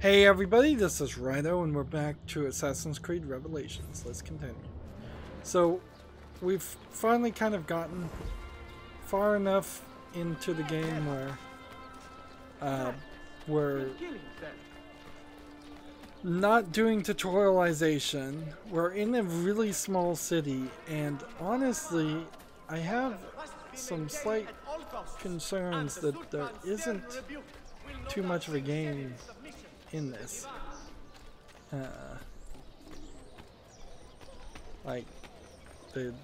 Hey everybody, this is Rydo and we're back to Assassin's Creed Revelations. Let's continue. So, we've finally kind of gotten far enough into the game where we're not doing tutorialization. We're in a really small city, and honestly, I have some slight concerns that there isn't too much of a game in this. Like, they're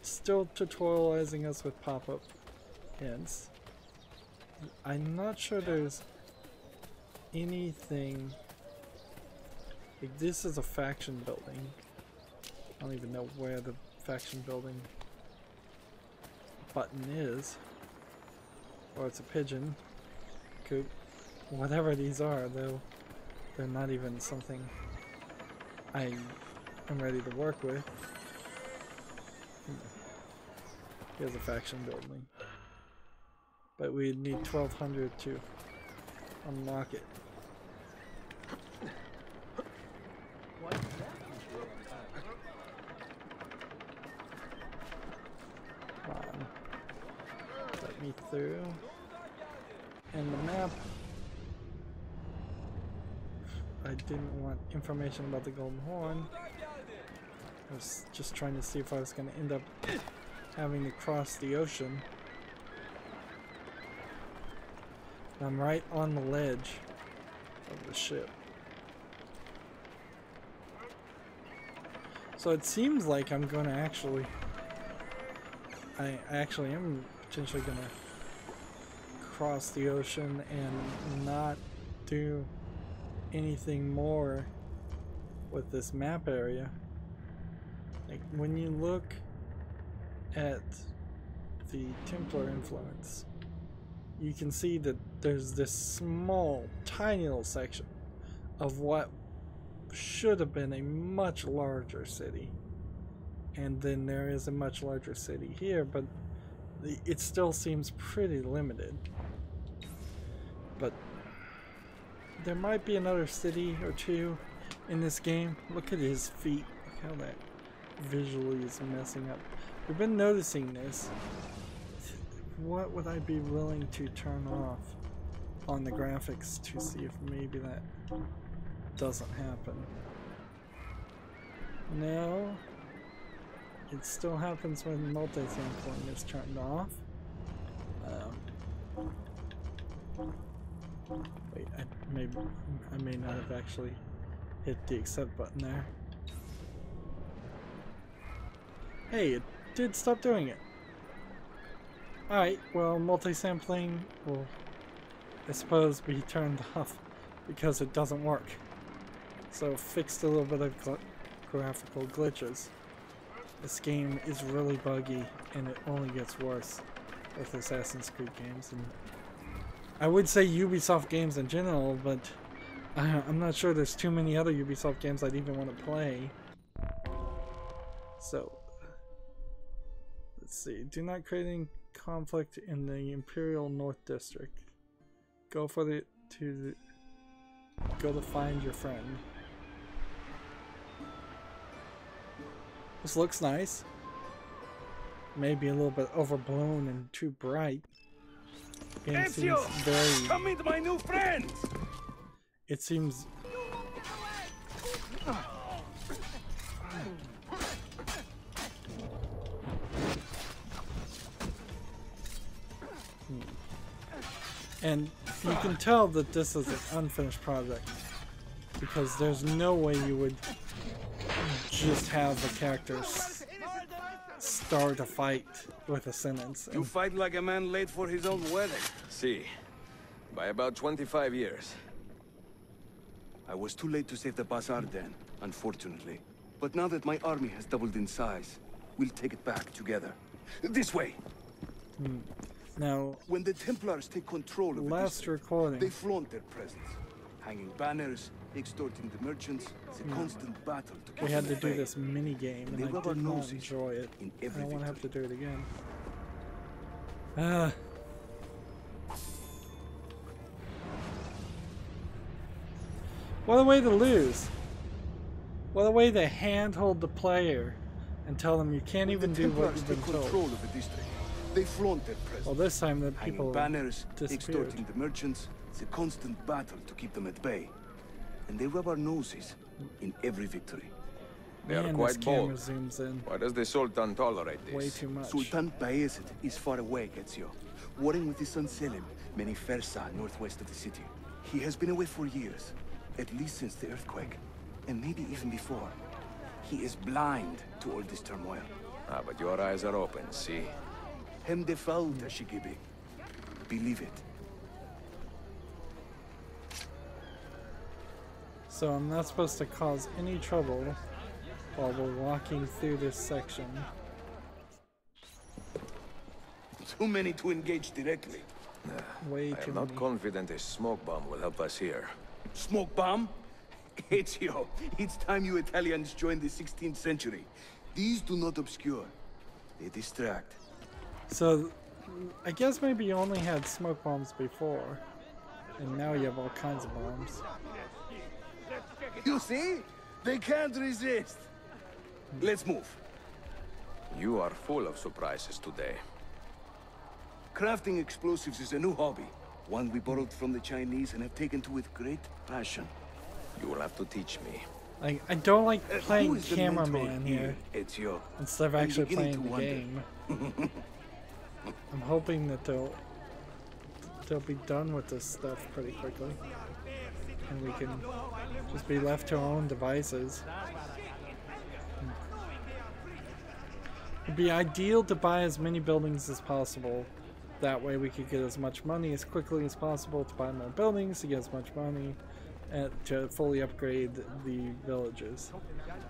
still tutorializing us with pop-up hints. I'm not sure there's anything like this is a faction building. I don't even know where the faction building button is. Or it's a pigeon. Coop. Whatever these are, though. They're not even something I am ready to work with. Here's a faction building. But we need 1200 to unlock it. Come on. Let me through. And the map. I didn't want information about the Golden Horn. I was just trying to see if I was going to end up having to cross the ocean. I'm right on the ledge of the ship. So it seems like I'm going to actually... I actually am potentially going to cross the ocean and not do anything more with this map area. Like when you look at the Templar influence, you can see that there's this small, tiny little section of what should have been a much larger city, and then there is a much larger city here, but it still seems pretty limited. But there might be another city or two in this game. Look at his feet. Look how that visually is messing up. We've been noticing this. What would I be willing to turn off on the graphics to see if maybe that doesn't happen? No. It still happens when multi-sampling is turned off. Wait, I may not have actually hit the accept button there. Hey, it did stop doing it. Alright, well, multi-sampling will, I suppose, be turned off because it doesn't work. So fixed a little bit of graphical glitches. This game is really buggy and it only gets worse with Assassin's Creed games. And I would say Ubisoft games in general, but I'm not sure there's too many other Ubisoft games I'd even want to play. So, let's see. Do not create any conflict in the Imperial North District. Go to find your friend. This looks nice. Maybe a little bit overblown and too bright. Ezio, come meet my new friends. It seems and you can tell that this is an unfinished project because there's no way you would just have the characters start a fight with a sentence. You fight like a man late for his own wedding. See, by about 25 years. I was too late to save the bazaar then, unfortunately. But now that my army has doubled in size, we'll take it back together. This way! Now, when the Templars take control of the district, they flaunt their presence. Hanging banners, extorting the merchants. It's a constant battle to keep we had to them do at bay. this mini game and I did not enjoy it. I don't want to have to do it again. What a way to lose. What a way to handhold the player and tell them you can't even do what you've been told. Control of the district. They flaunt their presence. Well, this time the people banners, disappeared. extorting the merchants. It's a constant battle to keep them at bay. And they rub our noses in every victory. They are Man, quite this camera bold. zooms in Why does the Sultan tolerate this? way too much. Sultan Bayezid is far away, Ezio, warring with his son Selim, many Fersa northwest of the city. He has been away for years, at least since the earthquake, and maybe even before. He is blind to all this turmoil. Ah, but your eyes are open, see? Hem defal Tashigibi. Believe it. So I'm not supposed to cause any trouble while we're walking through this section. Too many to engage directly. Way I too am not many. confident a smoke bomb will help us here. Smoke bomb? Ezio, it's time you Italians joined the 16th century. These do not obscure. They distract. So I guess maybe you only had smoke bombs before, and now you have all kinds of bombs. You see? They can't resist. Let's move. You are full of surprises today. Crafting explosives is a new hobby. One we borrowed from the Chinese and have taken to with great passion. You will have to teach me. I don't like Who playing is the cameraman mentor here Ezio? instead of I'm actually beginning playing to the wonder. game. I'm hoping that they'll be done with this stuff pretty quickly, and we can just be left to our own devices. It'd be ideal to buy as many buildings as possible. That way we could get as much money as quickly as possible to buy more buildings, to get as much money to fully upgrade the villages,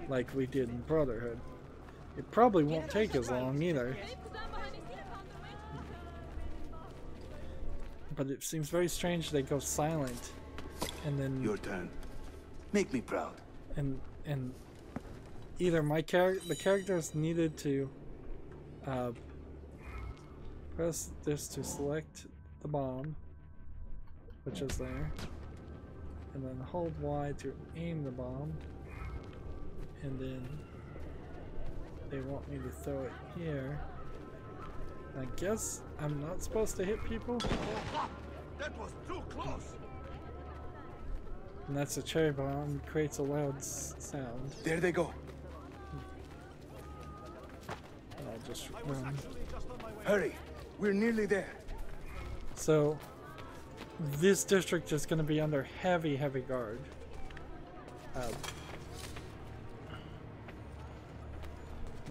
like we did in Brotherhood. It probably won't take as long either. But it seems very strange they go silent, and then Your turn. Make me proud. and either the characters needed to press this to select the bomb, which is there, and then hold Y to aim the bomb, and then they want me to throw it here. I guess I'm not supposed to hit people. That was too close. And that's a cherry bomb, creates a loud sound. There they go. And I'll just run. Hurry. We're nearly there. So this district is going to be under heavy guard. And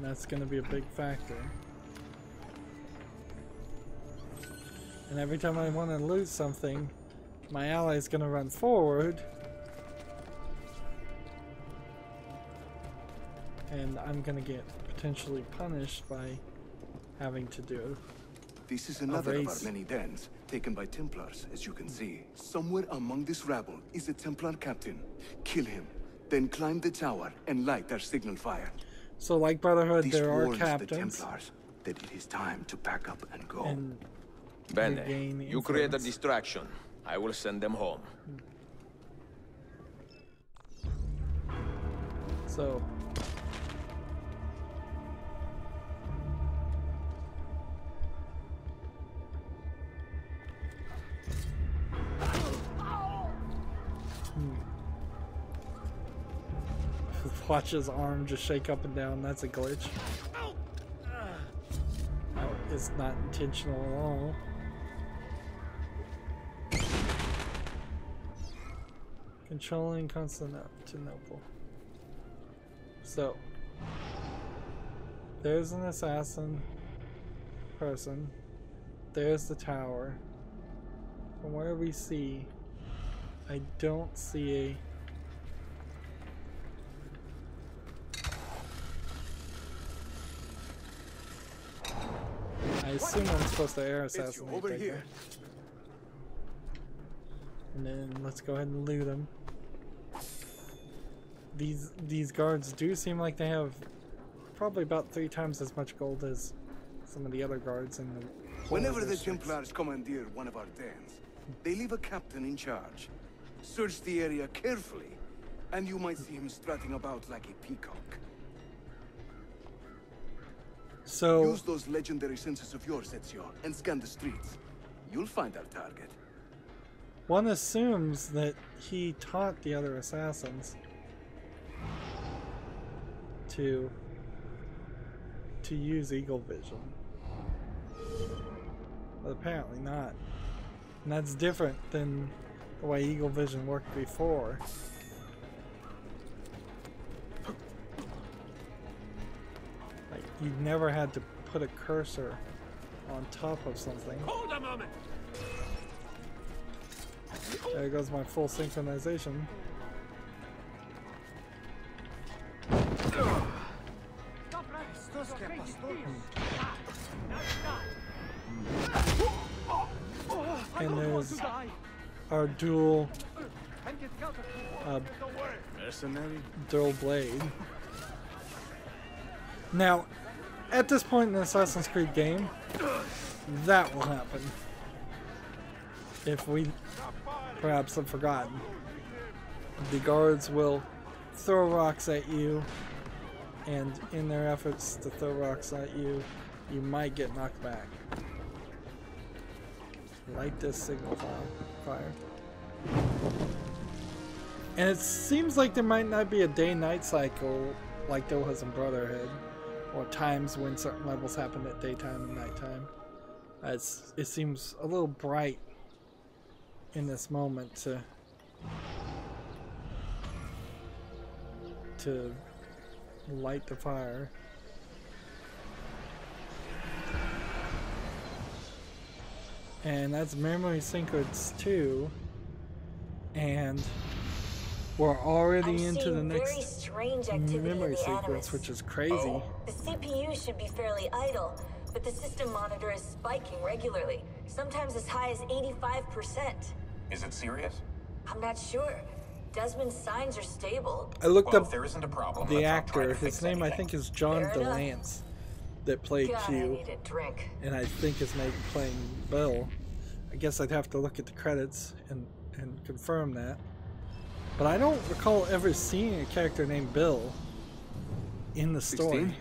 that's going to be a big factor. And every time I want to lose something, my ally is going to run forward. And I'm going to get potentially punished by having to do This is another of our race. many dens, taken by Templars, as you can see. Somewhere among this rabble is a Templar captain. Kill him, then climb the tower and light our signal fire. So like Brotherhood, This there are warns captains. the Templars that it is time to pack up and go. And Bene, regain you create a influence. distraction. I will send them home. So watch his arm just shake up and down. That's a glitch. It's not intentional at all. Controlling Constantinople. So there's an assassin person. There's the tower. From where we see, I don't see I assume I'm supposed to air assassinate over that here. guy. And then let's go ahead and loot them. These guards do seem like they have probably about 3 times as much gold as some of the other guards in the Whenever the districts. Templars commandeer one of our dens, they leave a captain in charge. Search the area carefully, and you might see him strutting about like a peacock. So use those legendary senses of yours, Ezio, and scan the streets. You'll find our target. one assumes that he taught the other assassins to use eagle vision. But apparently not. And that's different than the way eagle vision worked before. Like, you never had to put a cursor on top of something. Hold a moment. There goes my full synchronization. And there's our dual blade. Now, at this point in the Assassin's Creed game, that will happen. If we perhaps have forgotten. The guards will throw rocks at you, and in their efforts to throw rocks at you, you might get knocked back. Light this signal fire. And it seems like there might not be a day-night cycle like there was in Brotherhood, or times when certain levels happen at daytime and nighttime. It seems a little bright in this moment to light the fire. And that's memory sequence 2, and we're already into the next memory sequence, which is crazy. The CPU should be fairly idle, but the system monitor is spiking regularly, sometimes as high as 85%. Is it serious? I'm not sure. Desmond's signs are stable. I looked up if there isn't a problem, the actor. His name, I think, is John DeLance, that played God, I Q, need a drink. and I think is maybe playing Bill. I guess I'd have to look at the credits and confirm that. But I don't recall ever seeing a character named Bill in the story. 16?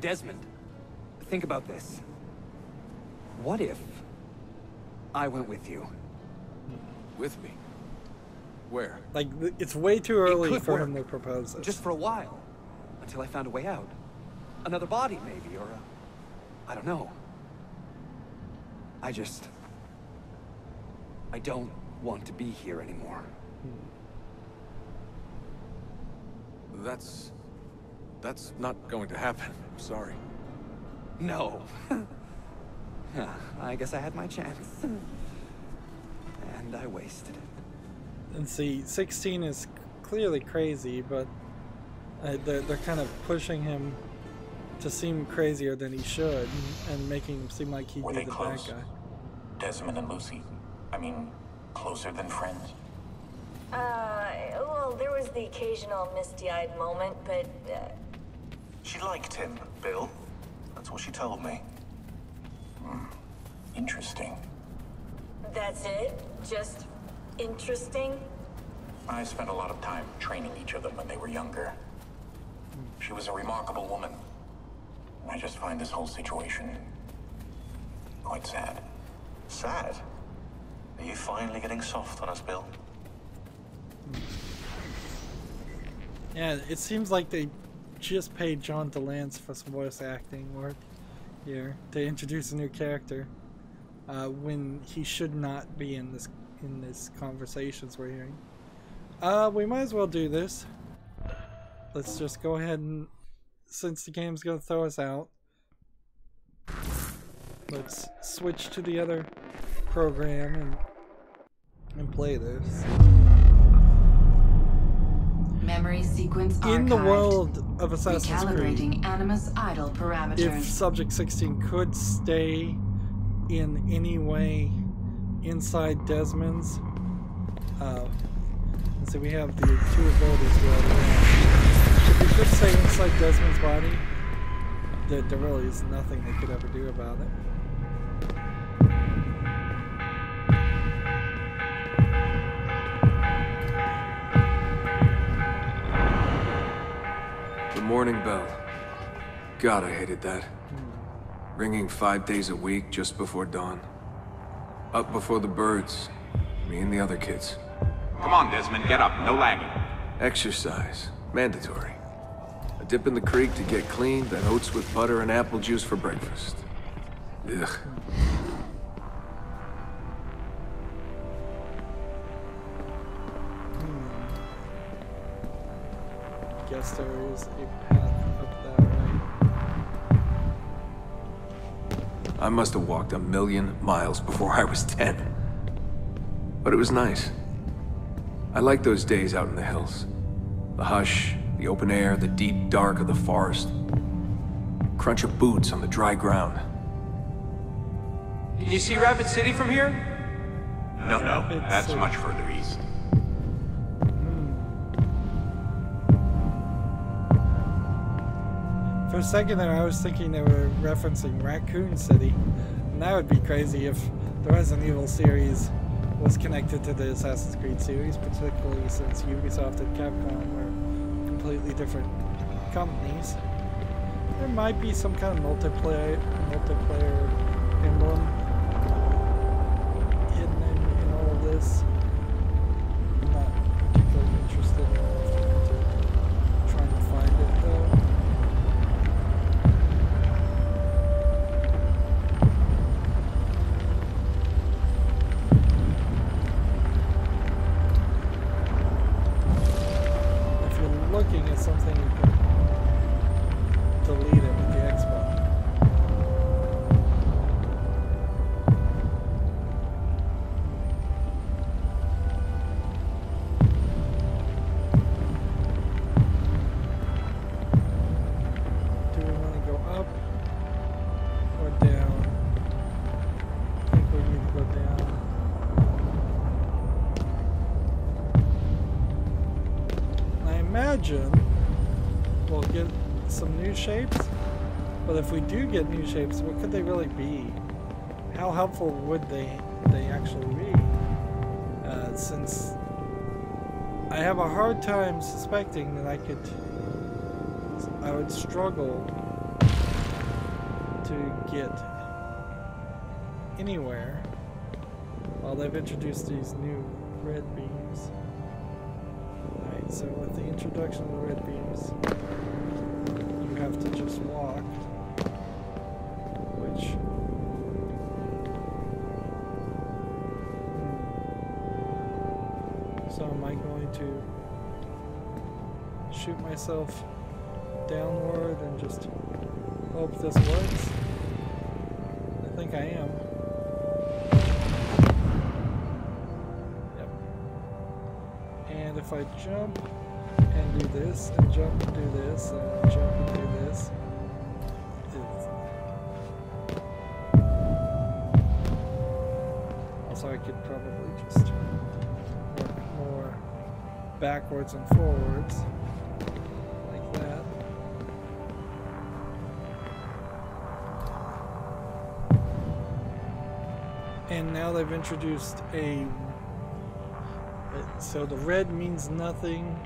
Desmond, think about this. What if I went with you? With me? Where? Like, it's way too early for him to propose this. Just for a while, until I found a way out. Another body, maybe, or I don't know. I don't want to be here anymore. That's not going to happen. I'm sorry. No. I guess I had my chance. And I wasted it. And see, 16 is clearly crazy, but they're kind of pushing him to seem crazier than he should, and making him seem like he'd be the bad guy. Desmond and Lucy? I mean, closer than friends? Well, there was the occasional misty-eyed moment, but, She liked him, Bill. That's what she told me. Interesting. that's it? Just interesting? I spent a lot of time training each of them when they were younger. She was a remarkable woman. I just find this whole situation quite sad. Sad? Are you finally getting soft on us, Bill? Yeah, it seems like they just paid John DeLance for some voice acting work here to introduce a new character when he should not be in this conversations we're hearing. We might as well do this. Let's just go ahead and, since the game's gonna throw us out, let's switch to the other program and play this. Memory sequence archived. In the world of Assassin's Recalibrating Creed, animus idle parameters. if Subject 16 could stay in any way inside Desmond's, let's see, we have the two abilities we already have. If he could stay inside Desmond's body, there really is nothing they could ever do about it. morning bell. God, I hated that. Ringing 5 days a week just before dawn. Up before the birds. Me and the other kids. Come on, Desmond, get up. No lagging. Exercise. Mandatory. A dip in the creek to get clean, then oats with butter and apple juice for breakfast. Ugh. Guess there is a path up that way. I must have walked 1,000,000 miles before I was 10. But it was nice. I liked those days out in the hills. The hush, the open air, the deep dark of the forest. Crunch of boots on the dry ground. Can you see Rapid City from here? No, that's much further east. For a second there, I was thinking they were referencing Raccoon City. And that would be crazy if the Resident Evil series was connected to the Assassin's Creed series, particularly since Ubisoft and Capcom were completely different companies. There might be some kind of multiplayer emblem hidden in all of this. I'm not particularly interested in trying to find it though. Looking at something, you can delete it with the X button. Do we want to go up or down? I think we need to go down. Imagine we'll get some new shapes, but if we do get new shapes, what could they really be? How helpful would they actually be? Since I have a hard time suspecting that I would struggle to get anywhere while they've introduced these new red beams. So with the introduction of the red beams, you have to just walk, which so am I going to shoot myself downward and just hope this works? I think I am. And if I jump and do this, and jump and do this, and jump and do this, also I could probably just work more backwards and forwards, like that. And now they've introduced so the red means nothing,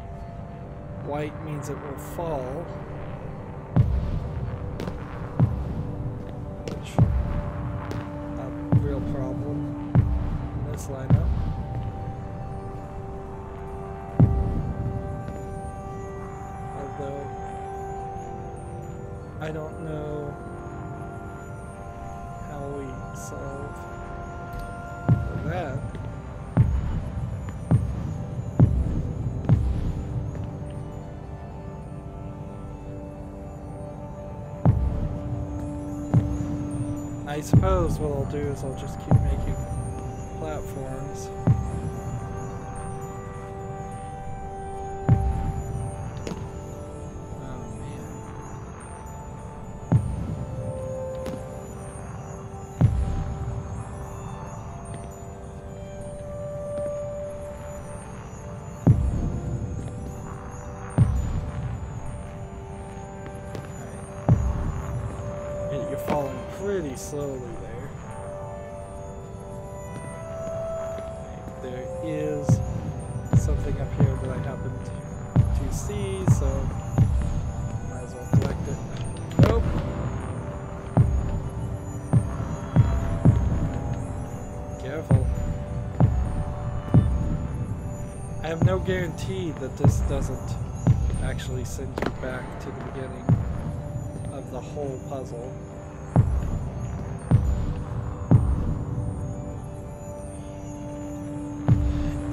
white means it will fall, which not a real problem in this lineup. Although I don't know how we solve for that. I suppose what I'll do is I'll just keep making platforms. Oh man. Alright. You're falling pretty slowly there. There is something up here that I happened to see, so might will collect it. Nope. Careful. I have no guarantee that this doesn't actually send you back to the beginning of the whole puzzle.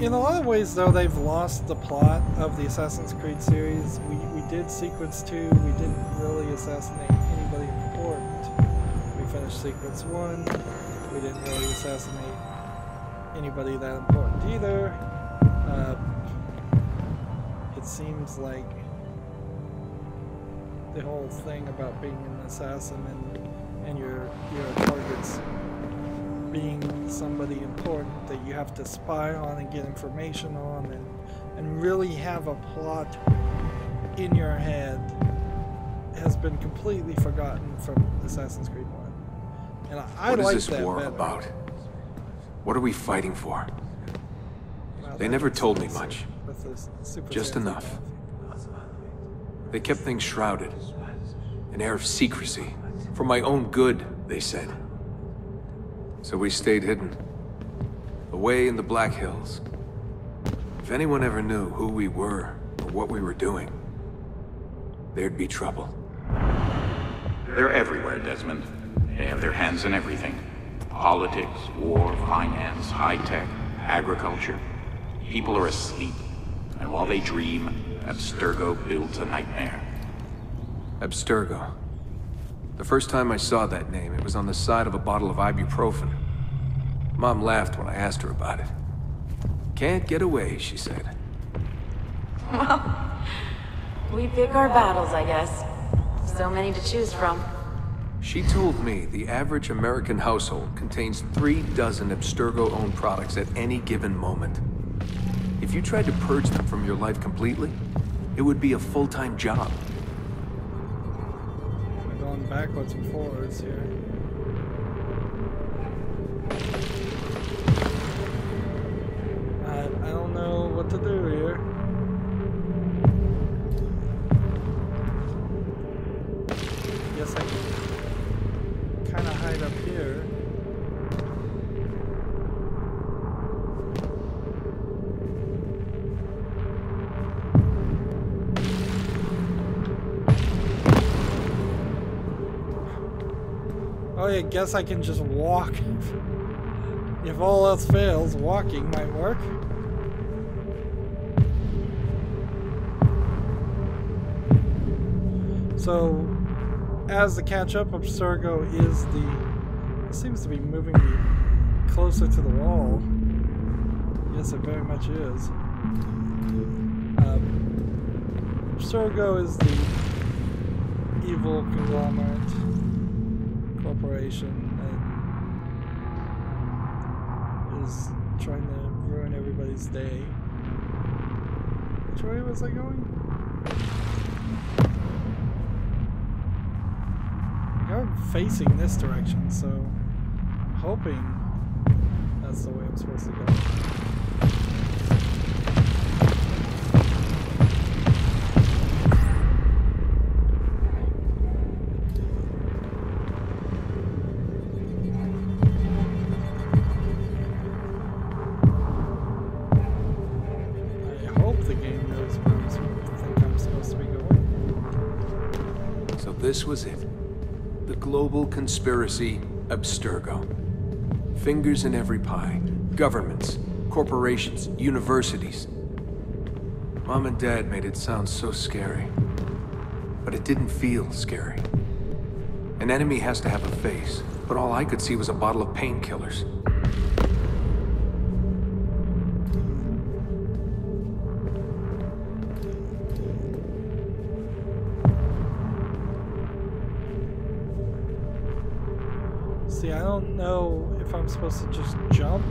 In a lot of ways, though, they've lost the plot of the Assassin's Creed series. We did Sequence 2, we didn't really assassinate anybody important. We finished Sequence 1, we didn't really assassinate anybody that important either. It seems like the whole thing about being an assassin and your targets being somebody important that you have to spy on and get information on and really have a plot in your head has been completely forgotten from Assassin's Creed 1. And I like that. What is this war about? What are we fighting for? Well, they never told me much. Just Saiyan enough. stuff. They kept things shrouded. An air of secrecy. For my own good, they said. So we stayed hidden. Away in the Black Hills. If anyone ever knew who we were or what we were doing, there'd be trouble. They're everywhere, Desmond. They have their hands in everything. Politics, war, finance, high-tech, agriculture. People are asleep. And while they dream, Abstergo builds a nightmare. Abstergo. The first time I saw that name, it was on the side of a bottle of ibuprofen. Mom laughed when I asked her about it. Can't get away, she said. Well, we pick our battles, I guess. So many to choose from. She told me the average American household contains 3 dozen Abstergo-owned products at any given moment. If you tried to purge them from your life completely, it would be a full-time job. We're going backwards and forwards here. I don't know what to do here. Guess I can kind of hide up here. Oh, I guess I can just walk. If all else fails, walking might work. So, as the catch-up, Abstergo is it seems to be moving me closer to the wall. Yes, it very much is. Abstergo is the evil conglomerate corporation that is trying to ruin everybody's day. Which way was I going? I'm facing this direction, so I'm hoping that's the way I'm supposed to go. I hope the game knows where I think I'm supposed to be going. So this was it. The global conspiracy, Abstergo. Fingers in every pie. Governments, corporations, universities. Mom and Dad made it sound so scary. But it didn't feel scary. An enemy has to have a face, but all I could see was a bottle of painkillers. See, I don't know if I'm supposed to just jump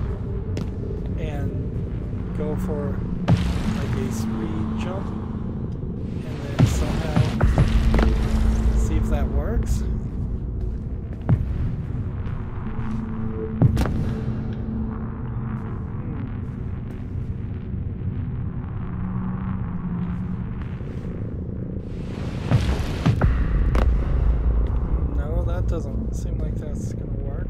and go for like a speed jump and then somehow see if that works. that's gonna work.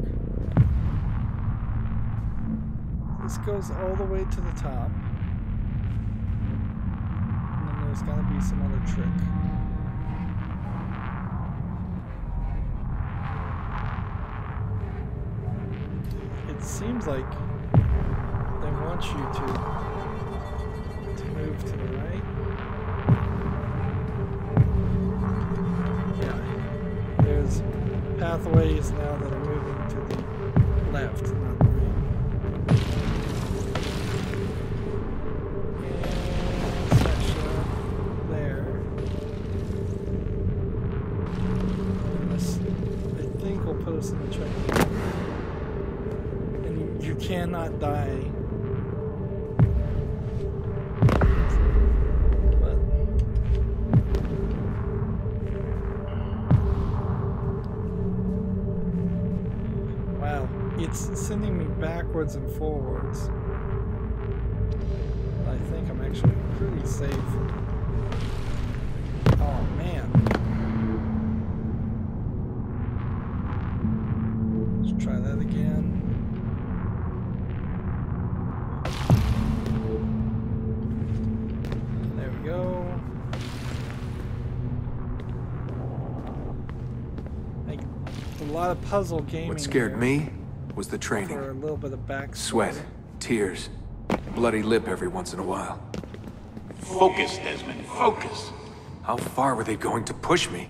This goes all the way to the top. And then there's gotta be some other trick. It seems like they want you to move to the right. Yeah. There's pathways now that are moving to the left, not the right. And section there. And this, I think, will put us in the checkpoint. And you cannot die. It's sending me backwards and forwards. I think I'm actually pretty safe. Oh man. Let's try that again. There we go. Like a lot of puzzle gaming. What scared here. me was the training. For a little bit of back sweat, tears, bloody lip every once in a while. Focus, Desmond, focus. How far were they going to push me?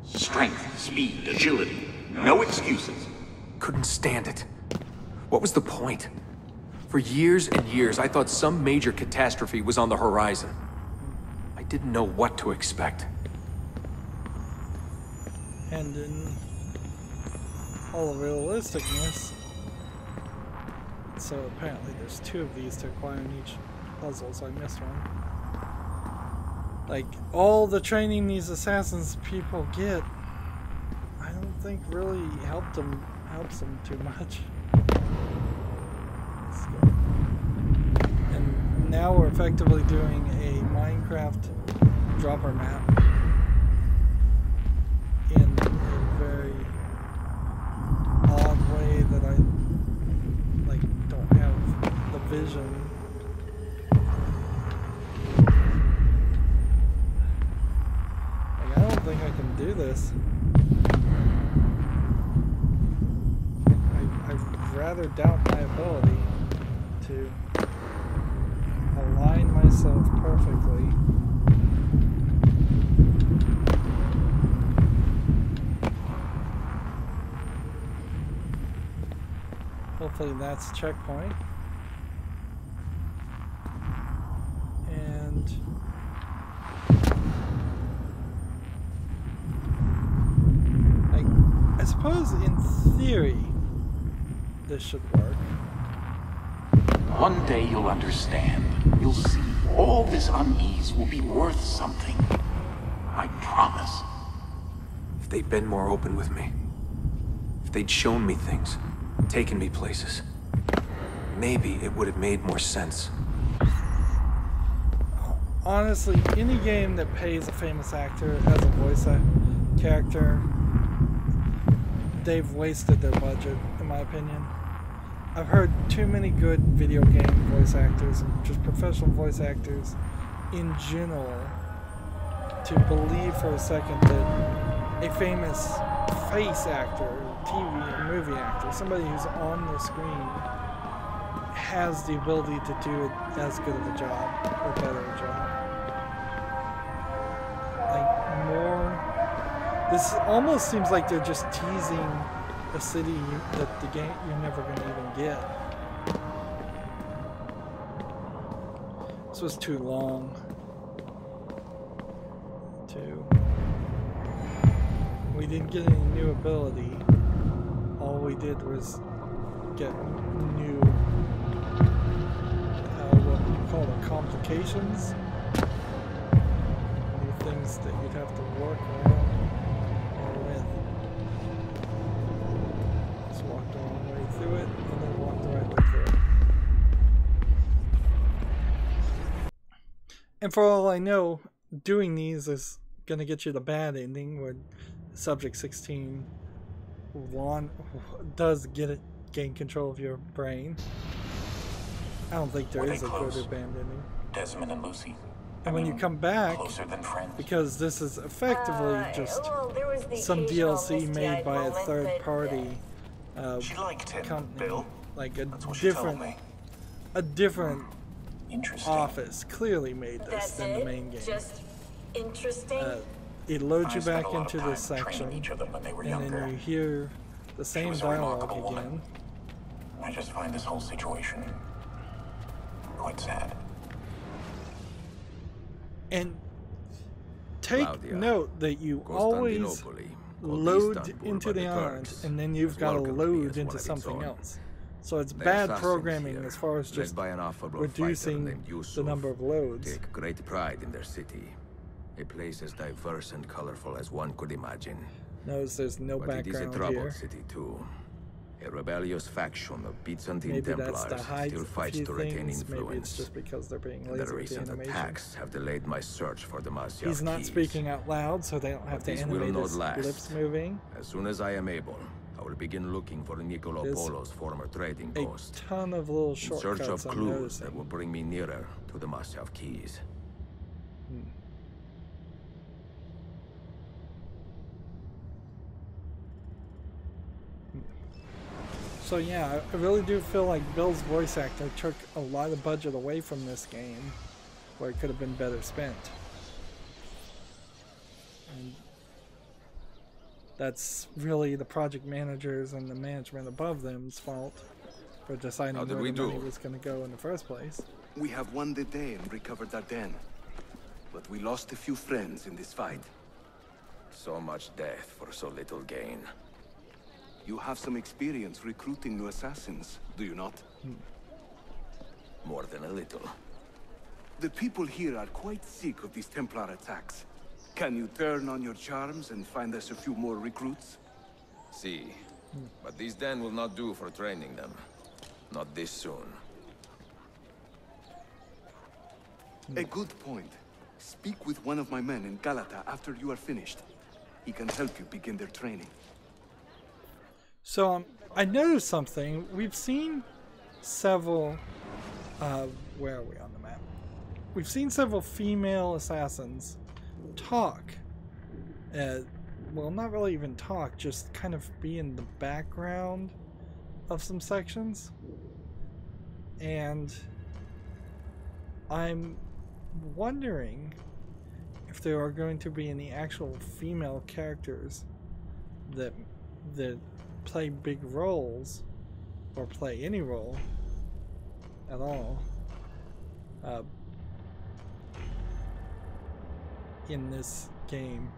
Strength, speed, agility. No excuses. Couldn't stand it. What was the point? For years and years, I thought some major catastrophe was on the horizon. I didn't know what to expect. And in all the realisticness, so apparently there's 2 of these to acquire in each puzzle, so I missed one. Like, all the training these assassins people get, I don't think really helps them too much. Let's go. And now we're effectively doing a Minecraft dropper map in a very odd way that I don't have the vision. Like, I don't think I can do this. I'd rather doubt my ability to align myself perfectly. Hopefully that's a checkpoint. And I suppose in theory this should work. One day you'll understand. You'll see. All this unease will be worth something. I promise. If they'd been more open with me, if they'd shown me things, taken me places, maybe it would have made more sense. Honestly, any game that pays a famous actor as a voice character, they've wasted their budget, in my opinion. I've heard too many good video game voice actors, and just professional voice actors in general, to believe for a second that a famous face actor, TV or movie actor, somebody who's on the screen, has the ability to do it as good of a job or better a job. Like, more. This almost seems like they're just teasing a city that the game you're never going to even get. This was too long. We didn't get any new ability. All we did was get new, what we call it, complications. New things that you'd have to work around or with. Just walk the wrong way through it, and then walk the right way through it. And for all I know, doing these is gonna get you the bad ending where Subject 16 gain control of your brain. I don't think there is a good or bad ending. Desmond and Lucy. And when you come back, Closer than friends. because this is effectively just there was the some occasional DLC made misty-eyed by a moment, third but, party She liked him, company, Bill. like a That's what she told different me. Interesting. office clearly made this that's than it? the main game. Just interesting? It loads you I spent back a lot of into this time training section, each of them when they were and younger. then you hear the same was a dialogue remarkable again. woman. I just find this whole situation quite sad. And take Claudia, note that you always Constantinople, load Istanbul into by the the island, Turks, and then you've has got to welcomed me as load one into of its something own. else. So it's The bad assassins programming here, as far as led just by an affable reducing fighter named the Yusuf, number of loads. take great pride in their city. A place as diverse and colorful as one could imagine. Notice there's no But it is a background troubled here. city too. A rebellious faction of Byzantine Maybe that's Templars to hide still a fights few to retain things. Maybe it's influence. just because they're being And lazy the with the recent animation. attacks have delayed my search for the Masya He's not keys. speaking out loud, so they don't have to This will animate not his last. lips moving. As soon as I am able, I will begin looking for Niccolo There's Polo's former trading A post. ton of little In search shortcuts of I'm clues noticing. that will bring me nearer to the Masya keys. So yeah, I really do feel like Bill's voice actor took a lot of budget away from this game, where it could have been better spent. And that's really the project managers and the management above them's fault for deciding How did where we the money do? was going to go in the first place. We have won the day and recovered our den. But we lost a few friends in this fight. So much death for so little gain. You have some experience recruiting new assassins, do you not? More than a little. The people here are quite sick of these Templar attacks. Can you turn on your charms and find us a few more recruits? See, but these den will not do for training them. Not this soon. A good point. Speak with one of my men in Galata after you are finished. He can help you begin their training. So I noticed something. We've seen several, where are we on the map? We've seen several female assassins talk. Well, not really even talk, just kind of be in the background of some sections. And I'm wondering if there are going to be any actual female characters that play big roles, or play any role at all, in this game.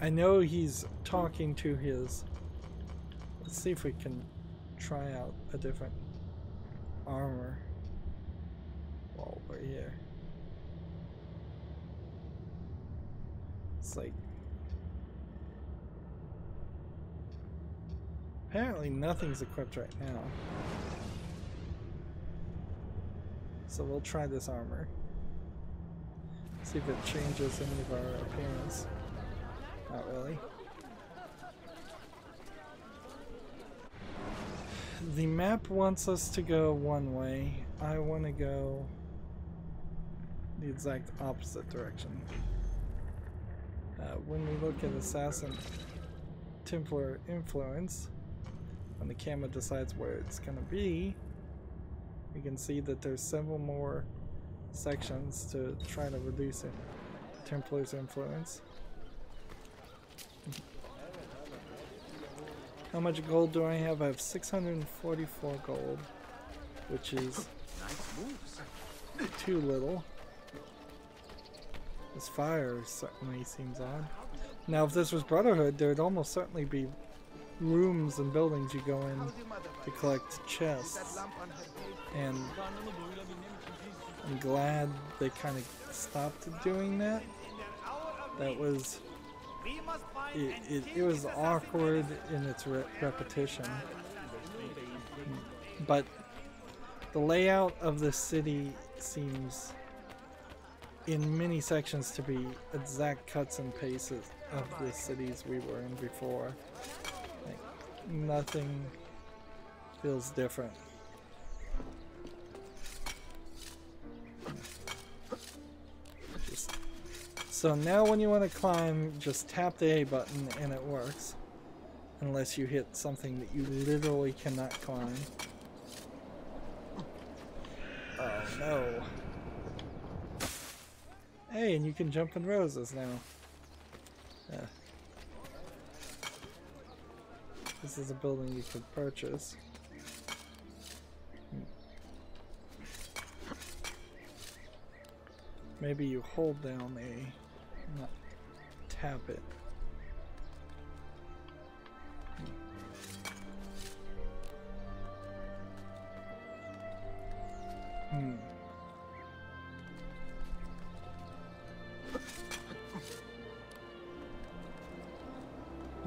I know he's talking to his... Let's see if we can try out a different armor while we're here. It's like... Apparently nothing's equipped right now. So we'll try this armor. See if it changes any of our appearance. Not really. The map wants us to go one way. I want to go the exact opposite direction. When we look at Assassin Templar influence, when the camera decides where it's going to be, we can see that there's several more sections to try to reduce it. Templar's influence. How much gold do I have? I have 644 gold, which is too little. This fire certainly seems odd. Now, if this was Brotherhood, there would almost certainly be rooms and buildings you go in to collect chests. And I'm glad they kind of stopped doing that. That was... It was awkward in its repetition. But the layout of the city seems in many sections to be exact cuts and pastes of the cities we were in before. Like, nothing feels different. So now when you want to climb, just tap the A button and it works. Unless you hit something that you literally cannot climb. Oh no. Hey, and you can jump in roses now. This is a building you could purchase. Maybe you hold down A, not tap it.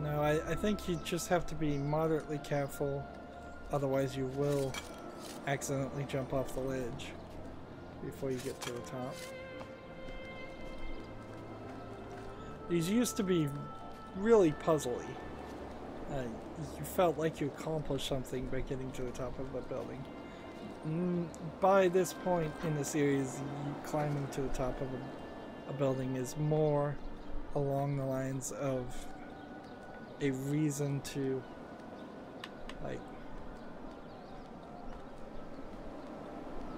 No, I think you just have to be moderately careful, otherwise you will accidentally jump off the ledge before you get to the top. These used to be really puzzly. You felt like you accomplished something by getting to the top of the building. By this point in the series, climbing to the top of a building is more along the lines of a reason to, like,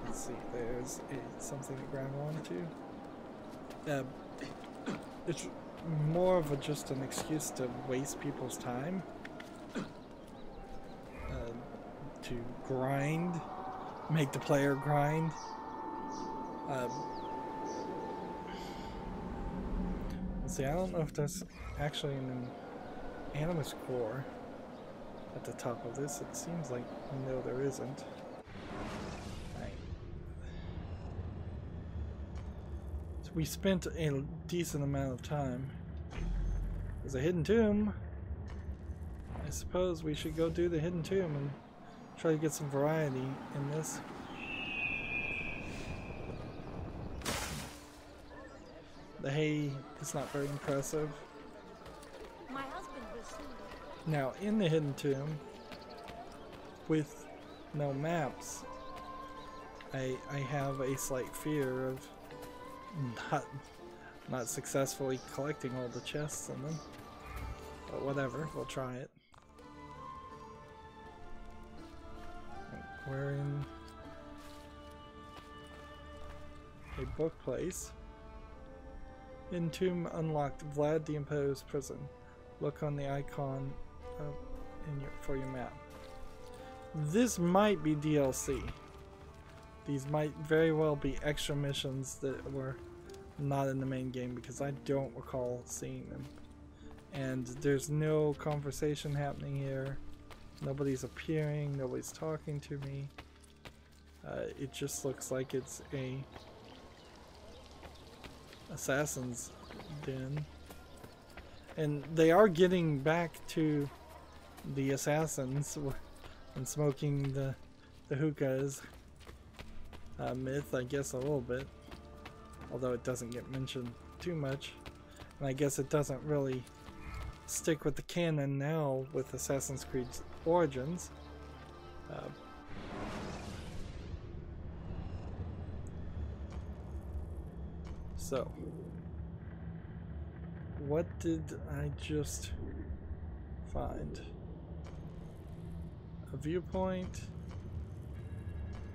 let's see, there's something to grab onto. It's more of just an excuse to waste people's time, to grind, make the player grind. Let's see, I don't know if there's actually an Animus core at the top of this. It seems like no, there isn't. Right. So we spent a decent amount of time. There's a hidden tomb. I suppose we should go do the hidden tomb and try to get some variety in this. The hay is not very impressive. My husband was Now, in the hidden tomb, with no maps, I have a slight fear of not successfully collecting all the chests in them. But whatever, we'll try it. We're in a book place. In tomb unlocked, Vlad the Imposed prison. Look on the icon for your map. This might be DLC. These might very well be extra missions that were not in the main game because I don't recall seeing them. And there's no conversation happening here. Nobody's appearing, nobody's talking to me. It just looks like it's a assassin's den. And they are getting back to the assassins and smoking the hookahs myth, I guess, a little bit. Although it doesn't get mentioned too much. And I guess it doesn't really stick with the canon now with Assassin's Creed Origins. So, what did I just find? A viewpoint,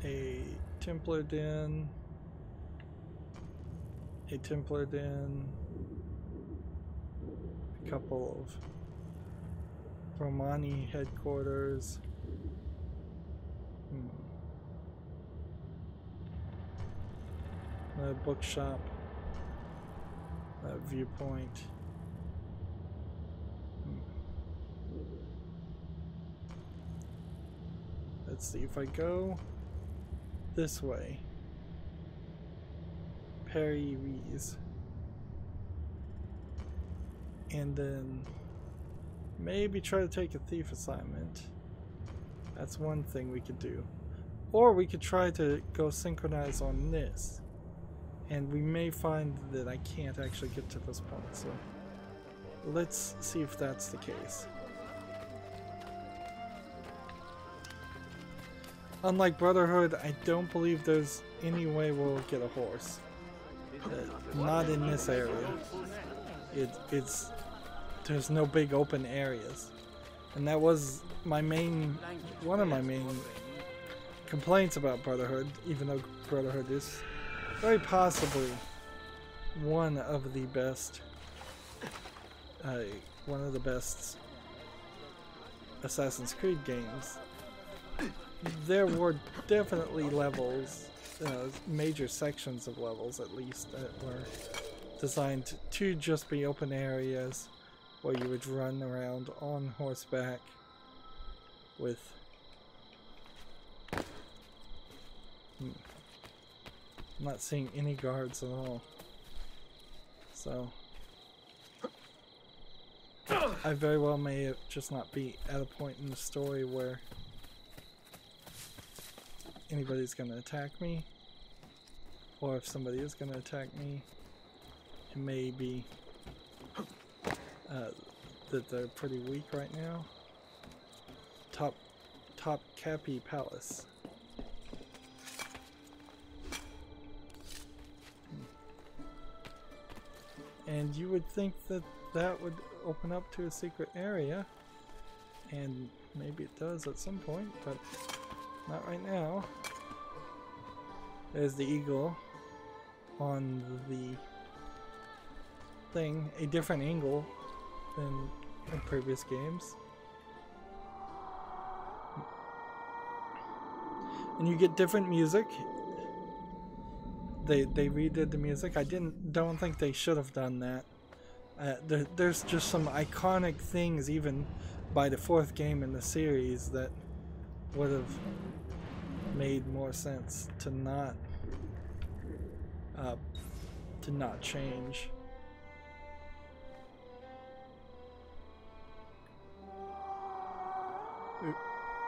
a Templar den, a couple of Romani headquarters. A bookshop. A viewpoint. Let's see, if I go this way, perilous, and then maybe try to take a thief assignment. That's one thing we could do. Or we could try to go synchronize on this, and we may find that I can't actually get to this point, so let's see if that's the case. Unlike Brotherhood, I don't believe there's any way we'll get a horse. Not in this area. There's no big open areas. And that was one of my main complaints about Brotherhood, even though Brotherhood is very possibly one of the best Assassin's Creed games. There were definitely levels, major sections of levels at least, that were designed to just be open areas where you would run around on horseback with I'm not seeing any guards at all. So I very well may just not be at a point in the story where anybody's going to attack me, or if somebody is going to attack me, it may be that they're pretty weak right now. Top Cappy Palace. And you would think that that would open up to a secret area, and maybe it does at some point, but not right now. There's the eagle on the thing, a different angle than in previous games. And you get different music. They redid the music. I don't think they should have done that. There's just some iconic things even by the 4th game in the series that would have made more sense to not change.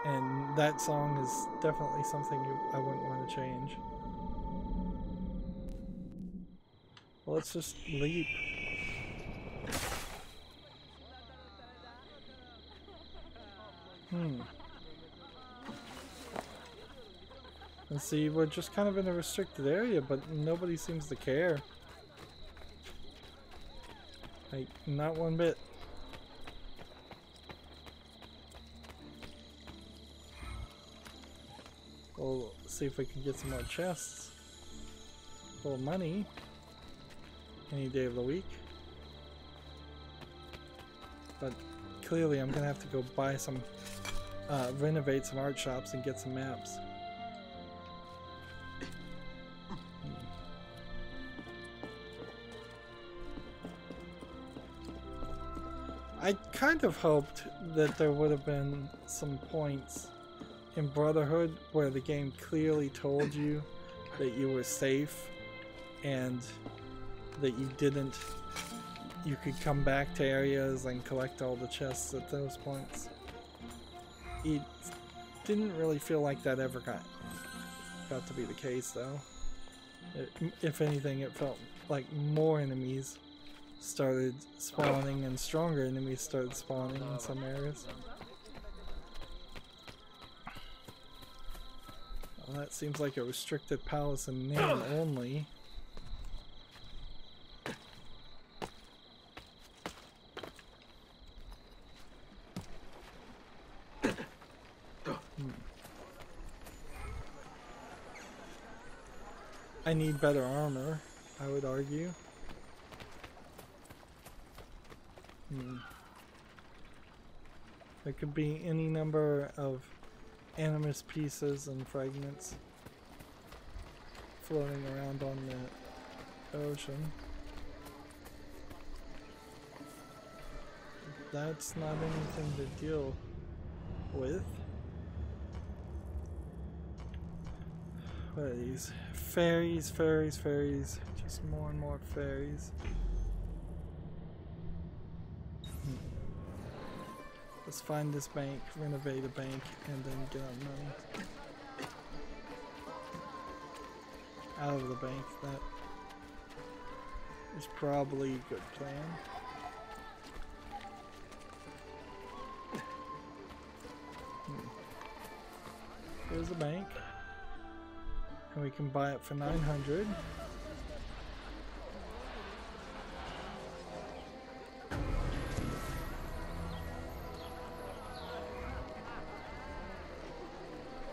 And that song is definitely something I wouldn't want to change. Well, let's just leap. And see, we're just kind of in a restricted area, but nobody seems to care. Like, not one bit. We'll see if we can get some more chests full of money any day of the week. But clearly I'm gonna have to go buy some, renovate some art shops and get some maps. I kind of hoped that there would have been some points in Brotherhood where the game clearly told you that you were safe and that you could come back to areas and collect all the chests at those points. It didn't really feel like that ever got to be the case though. If anything, it felt like more enemies started spawning and stronger enemies started spawning in some areas. Well, that seems like a restricted palace in name only. I need better armor, I would argue. There could be any number of animus pieces and fragments floating around on the ocean. That's not anything to deal with. What are these? Ferries, ferries, ferries. Just more and more ferries. Let's find this bank, renovate a bank, and then get our money out of the bank. That is probably a good plan. There's a bank. And we can buy it for 900.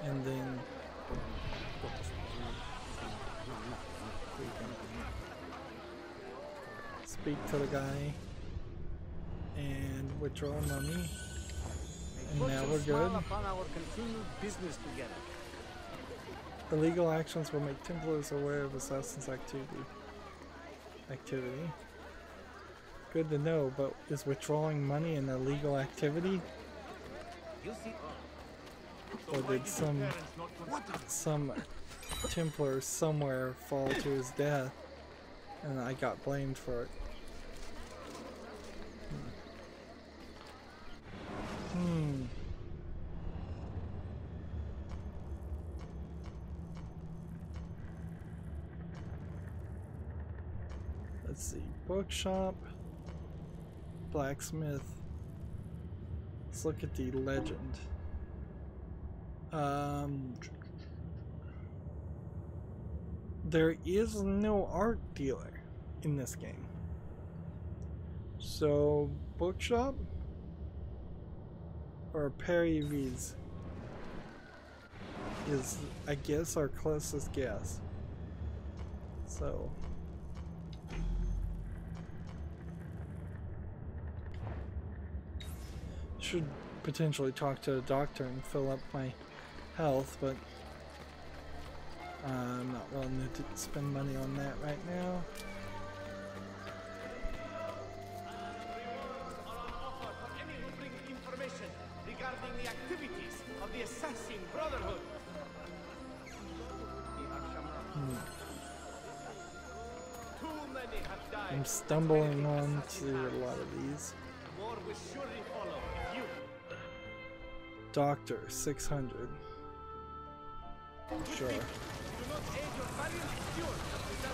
And then we can speak to the guy and withdraw money. And now we're good. Illegal actions will make Templars aware of Assassin's activity. Good to know, but is withdrawing money an illegal activity? Or did some Templar somewhere fall to his death and I got blamed for it? Let's see. Bookshop. Blacksmith. Let's look at the legend. There is no art dealer in this game. So, bookshop or perilous is, I guess, our closest guess. So, should potentially talk to a doctor and fill up my health, but I'm not willing to spend money on that right now. Regarding the activities of the Assassin Brotherhood. Too many have died. I'm stumbling on to a lot of these. More will surely follow if you. Doctor, 600. Sure.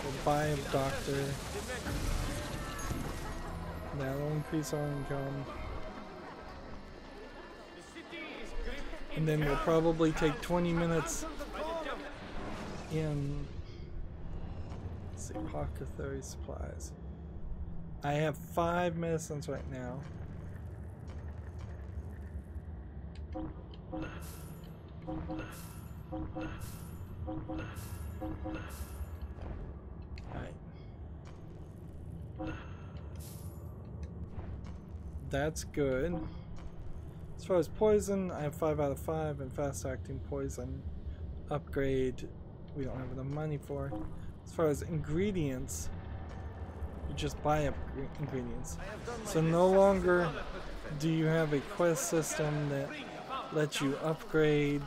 We'll buy a doctor. That'll increase our income. And then we'll probably take 20 minutes in, let's see, apothecary supplies. I have 5 medicines right now. Alright. That's good. As far as poison, I have 5 out of 5, and fast acting poison upgrade we don't have enough money for. As far as ingredients, you just buy up ingredients. So no longer do you have a quest system that lets you upgrade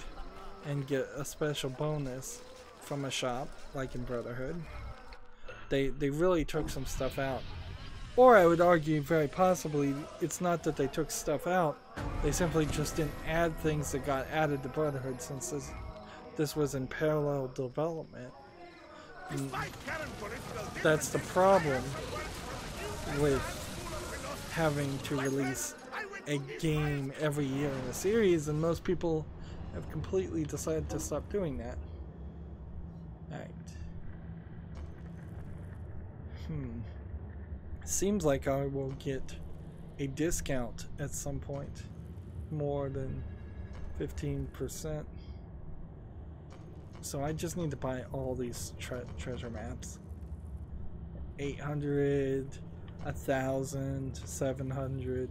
and get a special bonus from a shop like in Brotherhood. They really took some stuff out. Or I would argue very possibly it's not that they took stuff out, they simply just didn't add things that got added to Brotherhood since this was in parallel development. And that's the problem with having to release a game every year in a series, and most people have completely decided to stop doing that. Alright. Seems like I will get a discount at some point, more than 15%. So I just need to buy all these treasure maps. 800, 1,000, 700,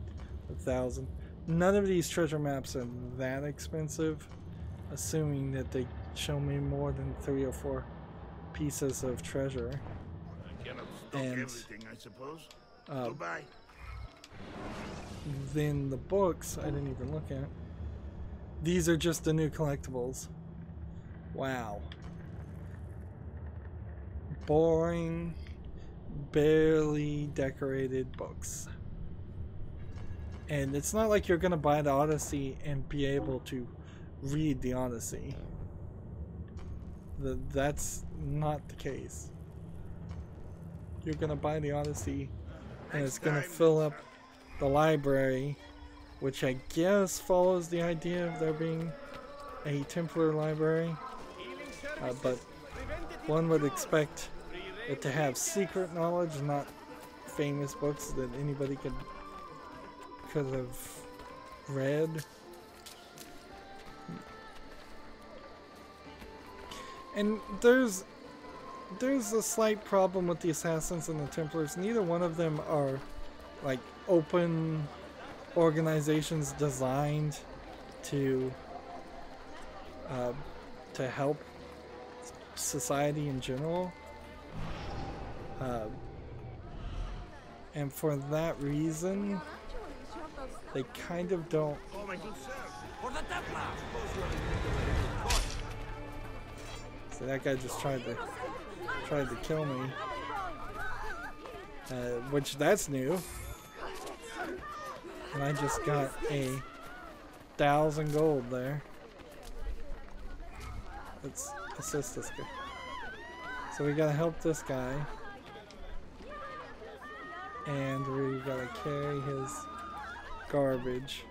1,000. None of these treasure maps are that expensive, assuming that they show me more than 3 or 4 pieces of treasure. And everything, I suppose. Goodbye. Then the books, I didn't even look at. These are just the new collectibles. Wow. Boring, barely decorated books. And it's not like you're gonna buy the Odyssey and be able to read the Odyssey. That's not the case. You're gonna buy the Odyssey and it's gonna fill up the library, which I guess follows the idea of there being a Templar library, but one would expect it to have secret knowledge, not famous books that anybody could have read. And there's a slight problem with the Assassins and the Templars. Neither one of them are like open organizations designed to help society in general. And for that reason, they kind of don't. So that guy just tried to kill me, which that's new. And I just got 1,000 gold there. Let's assist this guy. So we gotta help this guy. And we gotta carry his garbage.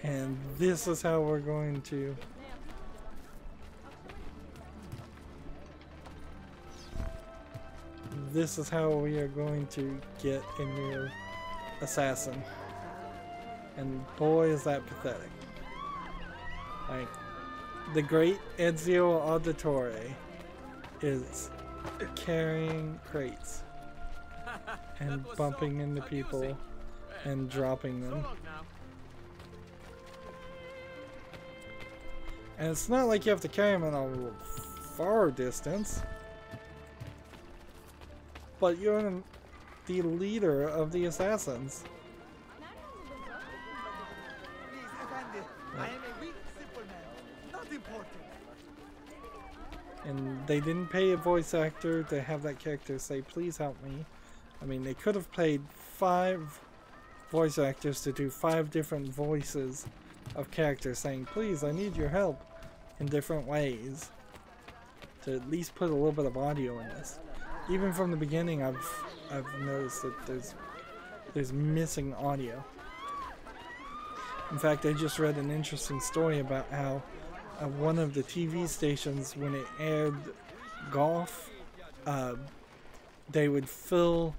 And this is how we're going to... This is how we are going to get a new assassin. And boy, is that pathetic. Like, the great Ezio Auditore is carrying crates and bumping into people and dropping them. And it's not like you have to carry them in a far distance, but you're the leader of the assassins. And they didn't pay a voice actor to have that character say, "Please help me." I mean, they could have paid 5 voice actors to do 5 different voices of characters saying, "Please, I need your help," in different ways, to at least put a little bit of audio in this. Even from the beginning, I've noticed that there's missing audio. In fact, I just read an interesting story about how one of the TV stations, when it aired golf, they would fill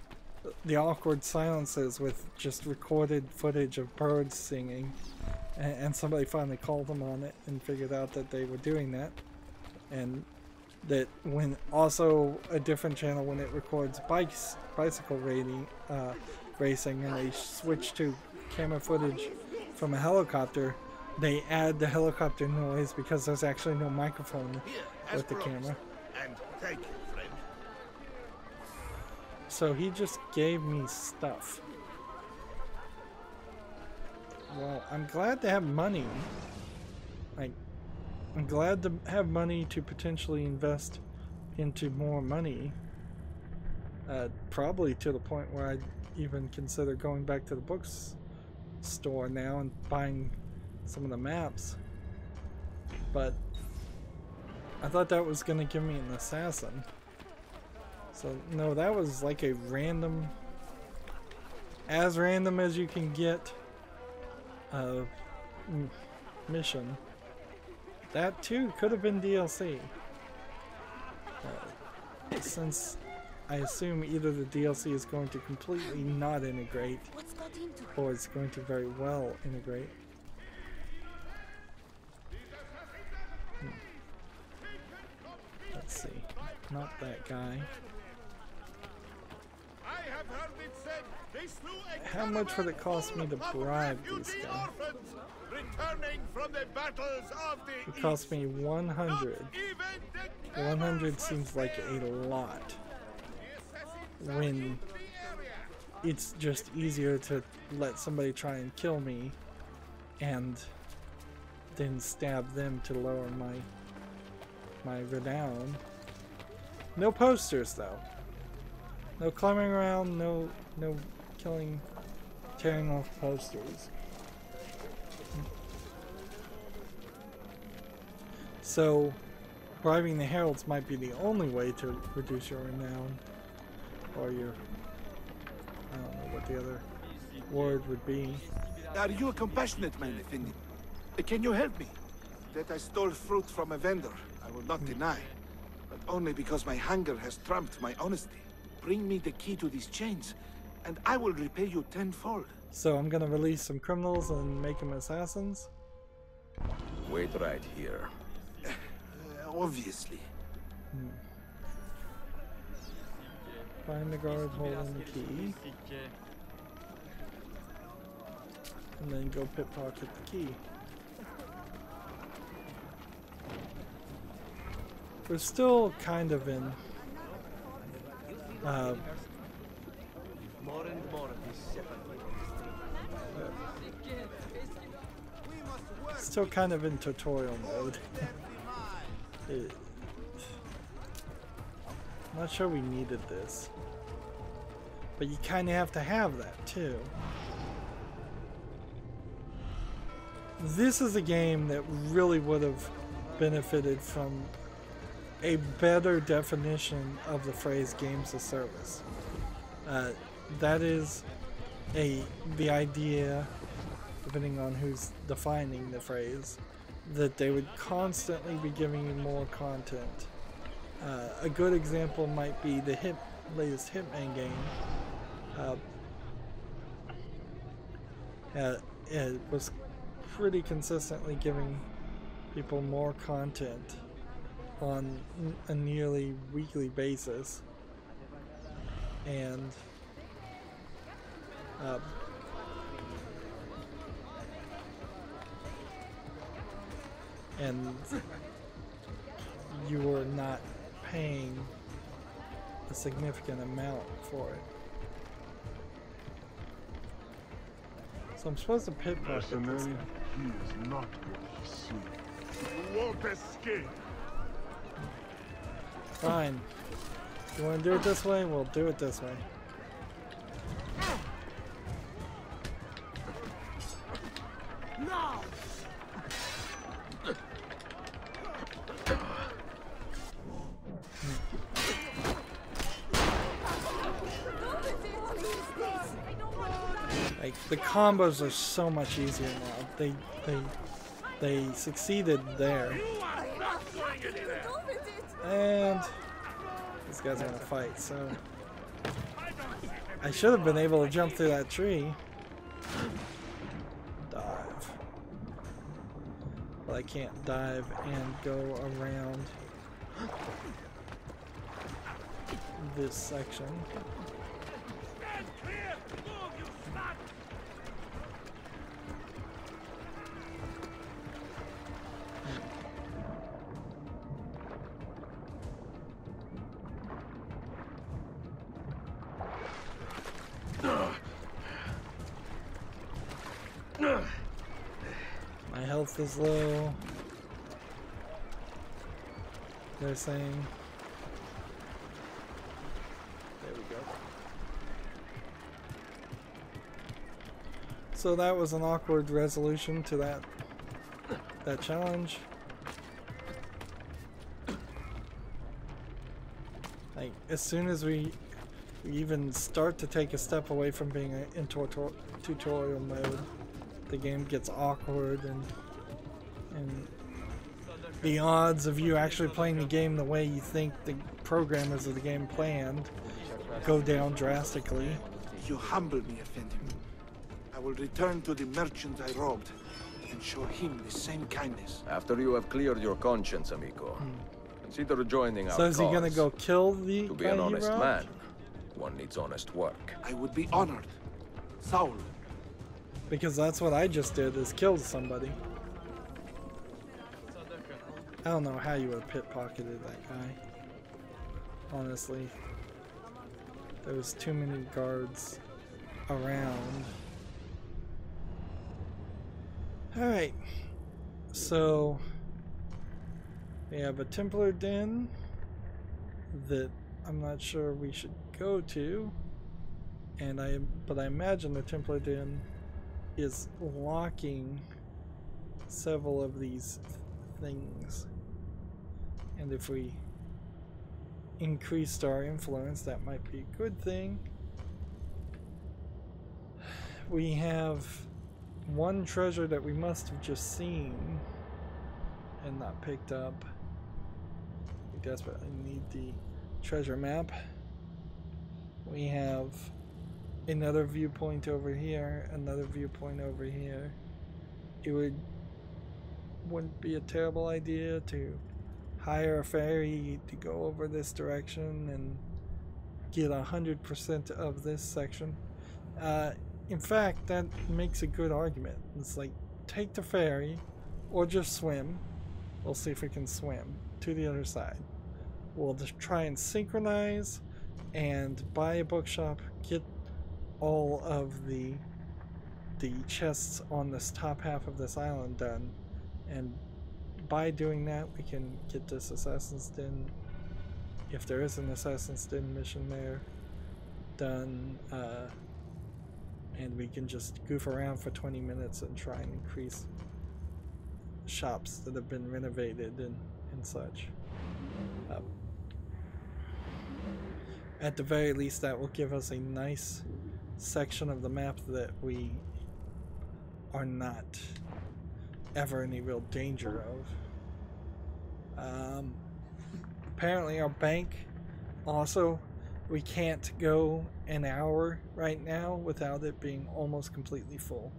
the awkward silences with just recorded footage of birds singing, and somebody finally called them on it and figured out that they were doing that. And that when also a different channel, when it records bicycle racing, and they switch to camera footage from a helicopter, they add the helicopter noise because there's actually no microphone with the camera. And thank you, friend. So he just gave me stuff. Well, I'm glad to have money. I'm glad to have money to potentially invest into more money. Probably to the point where I'd even consider going back to the bookstore now and buying some of the maps. But I thought that was going to give me an assassin. So no, that was like a random, as random as you can get, mission. That too could have been DLC. Since I assume either the DLC is going to completely not integrate, or it's going to very well integrate. Let's see. Not that guy. How much would it cost me to bribe these guys? It cost me 100. 100 seems like a lot, when it's just easier to let somebody try and kill me and then stab them to lower my renown. No posters though. No climbing around, no killing, tearing off posters. So bribing the heralds might be the only way to reduce your renown, or your, I don't know what the other word would be. Are you a compassionate man, Effendi? Can you help me? That I stole fruit from a vendor, I will not deny. But only because my hunger has trumped my honesty. Bring me the key to these chains, and I will repay you tenfold. So I'm gonna release some criminals and make them assassins? Wait right here. Obviously. Find the guard holding the key. And then go pickpocket the key. We're still kind of in More and more of this still kind of in tutorial mode. I'm not sure we needed this, but you kind of have to have that too. This is a game that really would have benefited from a better definition of the phrase games of service. That is the idea, depending on who's defining the phrase, that they would constantly be giving you more content. A good example might be the latest Hitman game. It was pretty consistently giving people more content on a nearly weekly basis, and you were not paying a significant amount for it. So I'm supposed to pickpocket this guy. He is not what he seems. You won't escape. Fine. You want to do it this way? We'll do it this way. No! Like, the combos are so much easier now. They succeeded there. And these guys are gonna fight, so I should have been able to jump through that tree. Dive. But I can't dive and go around this section. My health is low. They're saying. There we go. So that was an awkward resolution to that challenge. Like, as soon as we even start to take a step away from being in tutorial mode, the game gets awkward, and the odds of you actually playing the game the way you think the programmers of the game planned go down drastically. You humble me, Effendi. I will return to the merchant I robbed and show him the same kindness. After you have cleared your conscience, amigo, consider joining our So is he cause. gonna go kill the To be guy an he honest robbed? man, one needs honest work. I would be honored. Saul. Because that's what I just did, is killed somebody. I don't know how you would have pickpocketed that guy. Honestly. There was too many guards around. Alright. So we have a Templar den that I'm not sure we should go to. But I imagine the Templar den is locking several of these things, and if we increased our influence, that might be a good thing. We have one treasure that we must have just seen and not picked up. We desperately need the treasure map. We have another viewpoint over here, another viewpoint over here. It wouldn't be a terrible idea to hire a ferry to go over this direction and get 100% of this section. In fact, that makes a good argument. It's like, take the ferry or just swim. We'll see if we can swim to the other side. We'll just try and synchronize and buy a bookshop, get all of the chests on this top half of this island done, and by doing that we can get this Assassin's Den, if there is an Assassin's Den mission there, done, and we can just goof around for 20 minutes and try and increase shops that have been renovated and such. At the very least, that will give us a nice section of the map that we are not ever in any real danger of. Apparently our bank also, we can't go an hour right now without it being almost completely full.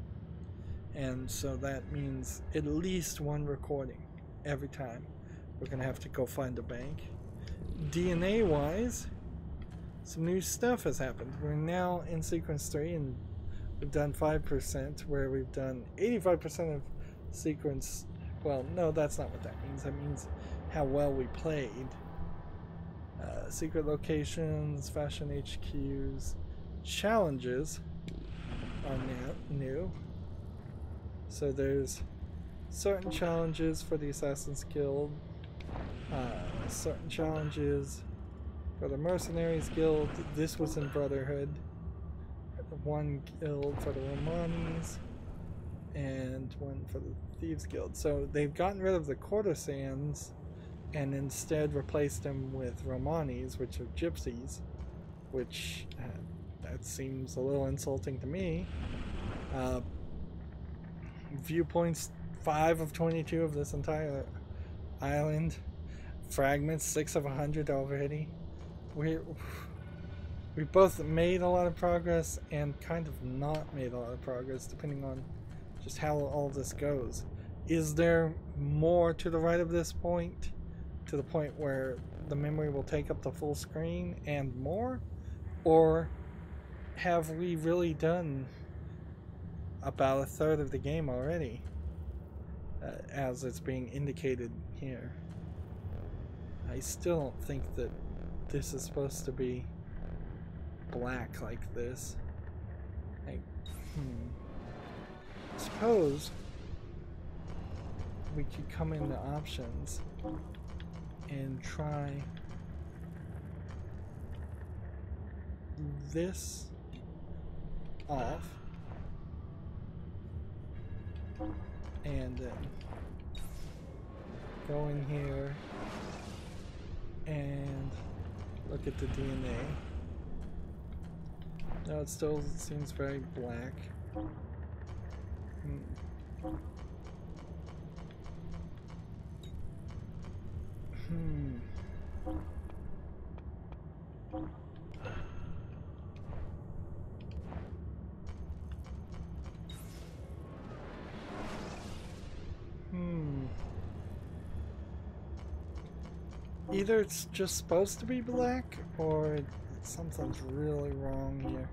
And so that means at least one recording every time. We're gonna have to go find a bank. DNA wise, some new stuff has happened. We're now in sequence 3 and we've done 5%, where we've done 85% of sequence. Well, no, that's not what that means. That means how well we played. Secret locations, fashion HQs, challenges are now new. So there's certain challenges for the Assassin's Guild, certain challenges for the Mercenaries Guild. This was in Brotherhood. One guild for the Romanis and one for the Thieves Guild. So they've gotten rid of the courtesans and instead replaced them with Romanis, which are gypsies, which that seems a little insulting to me. Viewpoints 5 of 22 of this entire island. Fragments 6 of 100 already. We both made a lot of progress and kind of not made a lot of progress, depending on just how all of this goes. Is there more to the right of this point, to the point where the memory will take up the full screen and more? Or have we really done about a third of the game already, as it's being indicated here? I still don't think that this is supposed to be black like this. Suppose we could come into options and try this off and then go in here and look at the DNA. No, it still seems very black. Either it's just supposed to be black, or something's really wrong here.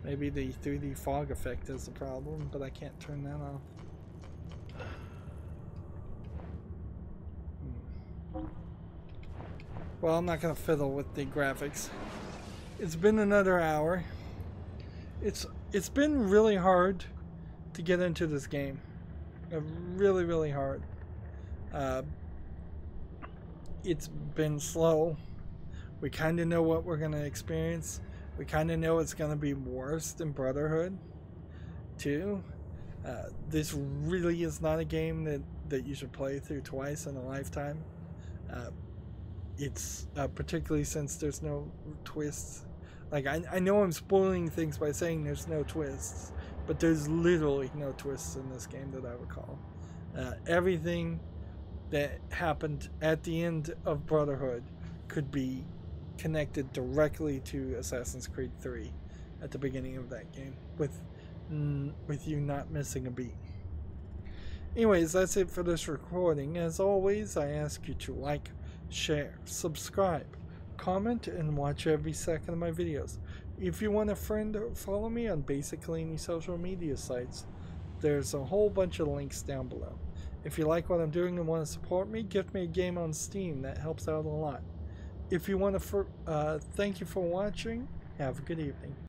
Maybe the 3D fog effect is the problem, but I can't turn that off. Well, I'm not gonna fiddle with the graphics. It's been another hour. It's been really hard to get into this game. Really, really hard. It's been slow. We kind of know what we're gonna experience. We kind of know it's gonna be worse than Brotherhood, too. This really is not a game that you should play through twice in a lifetime. It's particularly since there's no twists. Like, I know I'm spoiling things by saying there's no twists, but there's literally no twists in this game that I recall. Everything that happened at the end of Brotherhood could be connected directly to Assassin's Creed 3 at the beginning of that game, with you not missing a beat. Anyways, that's it for this recording. As always, I ask you to like, share, subscribe, comment, and watch every second of my videos. If you want a friend, follow me on basically any social media sites. There's a whole bunch of links down below. If you like what I'm doing and want to support me, gift me a game on Steam. That helps out a lot. If you want to, thank you for watching. Have a good evening.